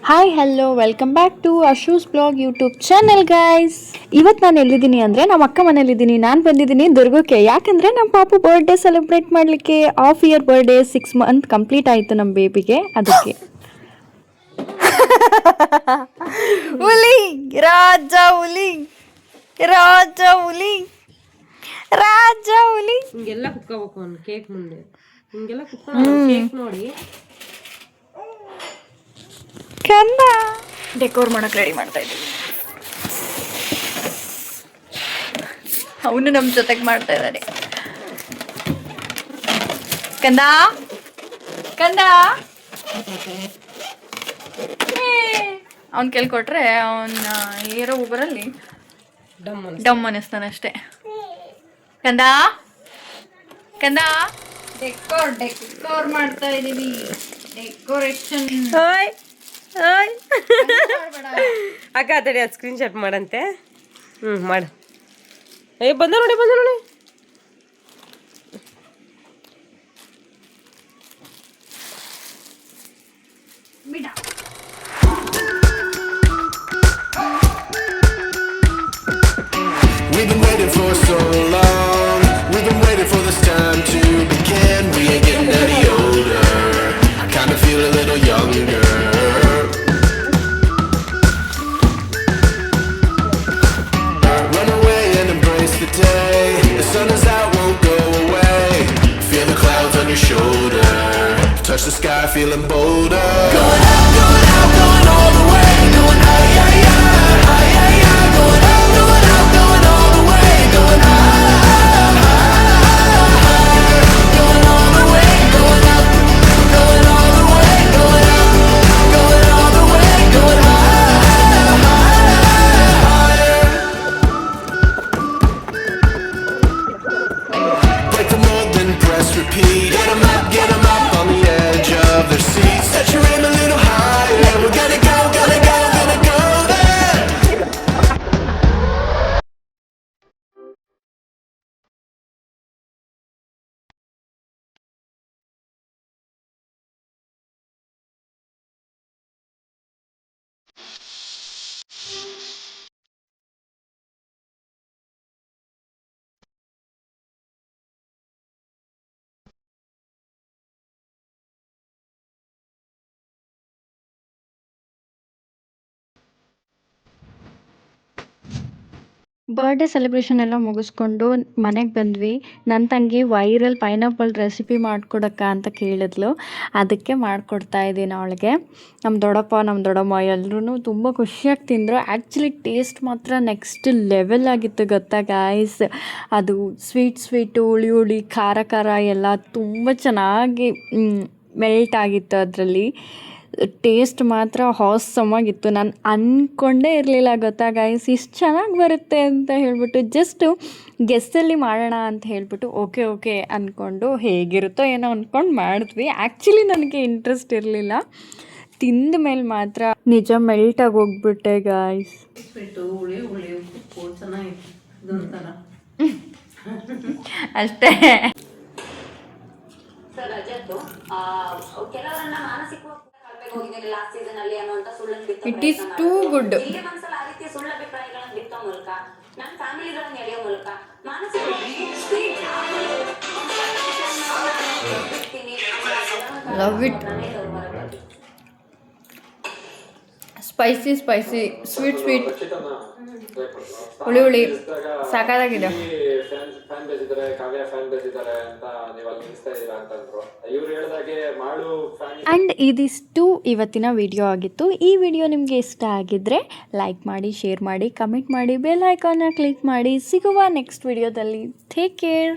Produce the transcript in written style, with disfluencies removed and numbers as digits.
Hi hello welcome back to Ashu's blog YouTube channel guys. ಇವತ್ತು ನಾನು ಎಲ್ಲಿದ್ದೀನಿ ಅಂದರೆ ನಮ್ಮ ಅಕ್ಕ ಮನೇಲಿದ್ದೀನಿ. ನಾನು ಬಂದಿದ್ದೀನಿ ದುರ್ಗಕ್ಕೆ. ಯಾಕಂದರೆ ನಮ್ಮ ಪಾಪು ಬರ್ಡೇ ಸೆಲೆಬ್ರೇಟ್ ಮಾಡಲಿಕ್ಕೆ half year birthday 6 month complete ಆಯಿತು ನಮ್ಮ ಬೇಬಿಗೆ. ಅದಕ್ಕೆ ಹುಲಿ ರಾಜ ಹುಲಿ ರಾಜ ಹುಲಿ ರಾಜ ಹುಲಿ ಹಿಂಗೆಲ್ಲ ಕುತ್ಕೋಬೇಕು ಅವ್ನು ಕೇಕ್ ಮುಂದೆ. ಹಿಂಗೆಲ್ಲ ಕುತ್ಕೊಂಡು ಕೇಕ್ ನೋಡಿ ಕಂದ ಡೆಕೋರ್ ಮಾಡೋಕೆ ರೆಡಿ ಮಾಡ್ತಾ ಇದ್ದೀವಿ. ಅವನು ನಮ್ಮ ಜೊತೆಗೆ ಮಾಡ್ತಾ ಇದ್ದಾನೆ. ಕಂದ ಕಂದ ಅವ್ನು ಕೇಳ್ಕೊಟ್ರೆ ಅವನ್ನ ಏರೋ ಊಬರಲ್ಲಿ ಡಮ್ ಅನ್ನಿಸ್ತಾನೆ ಅಷ್ಟೇ. ಕಂದ ಕಂದ ಡೆಕೋರ್ ಮಾಡ್ತಾ ಇದೀವಿ. ಡೆಕೋರೇಷನ್ ಅಕ್ಕ ತಡಿ ಅದು ಸ್ಕ್ರೀನ್ ಶಾಟ್ ಮಾಡಂತೆ. ಮಾಡು. ಬಂದ ನೋಡಿ ಬಿಡ. We've been waiting for so long. We've been waiting for this time to begin. We ain't getting any older. I kinda feel a little younger. Run away and embrace the day. The sun is out, won't go away. Feel the clouds on your shoulder. Touch the sky, feeling bolder. Going out, going all the way. Going high, high, high, high, high, high. Going out, going all the way. Going high, high, high. Going all the way. Going up, going all the way. Going up, going all the way. Going high, high, higher. Break the mold, then press repeat. Get 'em up on the edge of their seats. Set your aim a little higher. We're gonna go there. Birthday celebration ಎಲ್ಲ ಮುಗಿಸ್ಕೊಂಡು ಮನೆಗೆ ಬಂದ್ವಿ. ನನ್ನ ತಂಗಿ viral pineapple recipe ಮಾಡಿಕೊಡಕ್ಕ ಅಂತ ಕೇಳಿದ್ಲು. ಅದಕ್ಕೆ ಮಾಡಿಕೊಡ್ತಾ ಇದ್ದೀನಿ ಅವಳಿಗೆ. ನಮ್ಮ ದೊಡ್ಡಪ್ಪ ನಮ್ಮ ದೊಡ್ಡಮ್ಮ ಎಲ್ಲರೂ ತುಂಬ ಖುಷಿಯಾಗಿ ತಿಂದರು. ಆ್ಯಕ್ಚುಲಿ ಟೇಸ್ಟ್ ಮಾತ್ರ ನೆಕ್ಸ್ಟ್ ಲೆವೆಲ್ ಆಗಿತ್ತು ಗೊತ್ತಾ ಗಾಯ್ಸ್. ಅದು ಸ್ವೀಟು ಹುಳಿ ಖಾರ ಎಲ್ಲ ತುಂಬ ಚೆನ್ನಾಗಿ ಮೆಲ್ಟ್ ಆಗಿತ್ತು. ಅದರಲ್ಲಿ ಟೇಸ್ಟ್ ಮಾತ್ರ ಆಗಿತ್ತು. ನಾನು ಅಂದ್ಕೊಂಡೇ ಇರಲಿಲ್ಲ ಗೊತ್ತಾ ಗೈಸ್ ಇಷ್ಟು ಚೆನ್ನಾಗಿ ಬರುತ್ತೆ ಅಂತ ಹೇಳ್ಬಿಟ್ಟು. ಜಸ್ಟು ಗೆಸ್ಸಲ್ಲಿ ಮಾಡೋಣ ಅಂತ ಹೇಳ್ಬಿಟ್ಟು ಓಕೆ ಅಂದ್ಕೊಂಡು ಹೇಗಿರುತ್ತೋ ಏನೋ ಅಂದ್ಕೊಂಡು ಮಾಡಿದ್ವಿ. ಆ್ಯಕ್ಚುಲಿ ನನಗೆ ಇಂಟ್ರೆಸ್ಟ್ ಇರಲಿಲ್ಲ. ತಿಂದ ಮೇಲೆ ಮಾತ್ರ ನಿಜ ಮೆಲ್ಟಾಗಿ ಹೋಗ್ಬಿಟ್ಟೆ ಗಾಯ್ಸ್. ಅಷ್ಟೇ. It is too good. Love it. Spicy sweet ಹುಳಿ ಸಾಕಾಗಿದೆ. ಆ್ಯಂಡ್ ಇದಿಷ್ಟು ಇವತ್ತಿನ ವಿಡಿಯೋ ಆಗಿತ್ತು. ಈ ವಿಡಿಯೋ ನಿಮಗೆ ಇಷ್ಟ ಆಗಿದ್ದರೆ ಲೈಕ್ ಮಾಡಿ, ಶೇರ್ ಮಾಡಿ, ಕಮೆಂಟ್ ಮಾಡಿ, ಬೆಲ್ ಐಕಾನ್ನ ಕ್ಲಿಕ್ ಮಾಡಿ. ಸಿಗುವ ನೆಕ್ಸ್ಟ್ ವಿಡಿಯೋದಲ್ಲಿ. Take care.